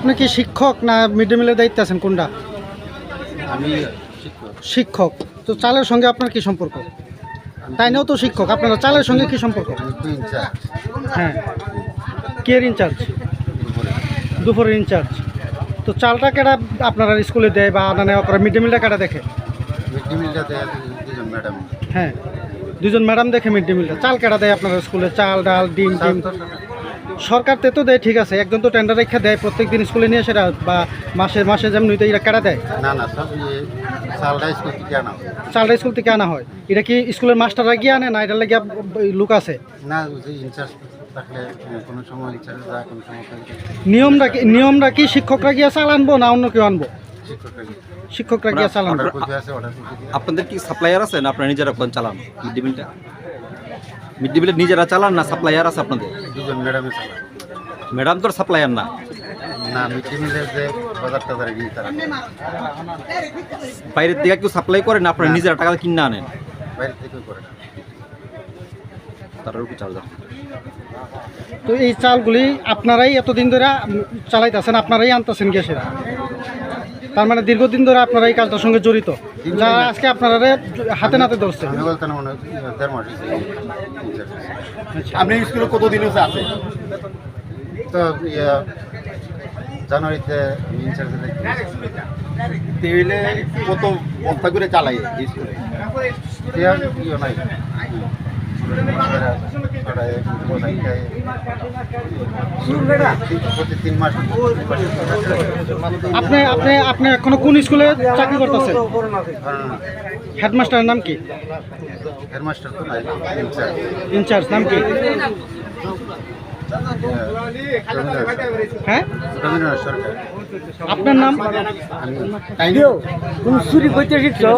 আপনি কি শিক্ষক না মিড ডে মিলের দায়িত্বে আছেন কোনটা? আমি শিক্ষক। তো চালের সঙ্গে আপনার কি সম্পর্ক? তাই নাও তো শিক্ষক, আপনারা চালের সঙ্গে কি সম্পর্ক? তো ইনচার্জ হ্যাঁ, কেয়ার ইনচার্জ, দুপুরের ইনচার্জ। তো চালটা কেটা আপনারা স্কুলে দেয় বা আনা নেওয়া করে? মিড ডে মিলটা কেটা দেখে? মিড ডে মিলটা দেয় দুজন ম্যাডাম। হ্যাঁ, দুজন ম্যাডাম দেখে মিড ডে মিলটা। চাল কেটা দেয় আপনারা স্কুলে? চাল, ডাল, ডিম টিম সরকার তো দেয়, ঠিক আছে। একজন তো টেন্ডার রেখে দেয় প্রত্যেক দিন স্কুলে নিয়ে, সেটা বা মাসে মাসে যেমন তো এটা কেটা দেয়? না না, সব চালটা স্কুল থেকে আনা হয়। চালটা স্কুল থেকে আনা হয়। এটা কি স্কুলের মাস্টাররা গিয়ে আনে না এটা লাগে লোক আছে? না, যে ইনচার্জ থাকলে কোনো সময় ইনচার্জ যায়, কোনো সময় নিয়মটা কি শিক্ষকরা গিয়ে চাল আনবো না অন্য কেউ আনবো? শিক্ষকরা গিয়ে চাল আনবো। অর্ডার করতে আছে, অর্ডার করতে দিয়ে আপনাদের কি সাপ্লায়ার আছে না আপনারা নিজেরা কোন চালান মিড ডে মিলটা? মিড ডে মিলের নিজেরা চালান না সাপ্লায়ার আছে আপনাদের? দুজন ম্যাডামে চালায়। ম্যাডাম তো সাপ্লায়ার না। না, মিড ডে মিলের যে বাজার টাজার গিয়ে তারা বাইরের থেকে কেউ সাপ্লাই করে না আপনারা নিজেরা টাকা কিনে আনেন? বাইরে থেকে করে না। তারাও কি চাল দেন? তো এই চালগুলি আপনারাই এতদিন ধরে চালাইতেছেন, আপনারাই আনতেছেন গ্যাসের? তার মানে দীর্ঘদিন ধরে আপনারা এই কাজটার সঙ্গে জড়িত, যা আজকে আপনারা হাতে নাতে ধরছে। আমি বলতে না, মনে হয় 1.5 মাস হয়েছে ইনচার্জ হয়েছে। আপনি স্কুলে কতদিন হচ্ছে আছে? তো জানুয়ারিতে ইনচার্জে দেখতে টেবিলে কত বস্তা করে চালাই এই স্কুলে? ইয়ে নাই। প্রতি 3 মাস। আপনি আপনি আপনি এখনো কোন স্কুলে চাকরি করতেছেন? হেডমাস্টারের নাম কি? হেডমাস্টার তো নাই, ইনচার্জ। ইনচার্জ নাম কি? হ্যাঁ, রবীন্দ্রনাথ সরকার। আপনার নাম? আমি তুমি চুরি করতে শিখছো?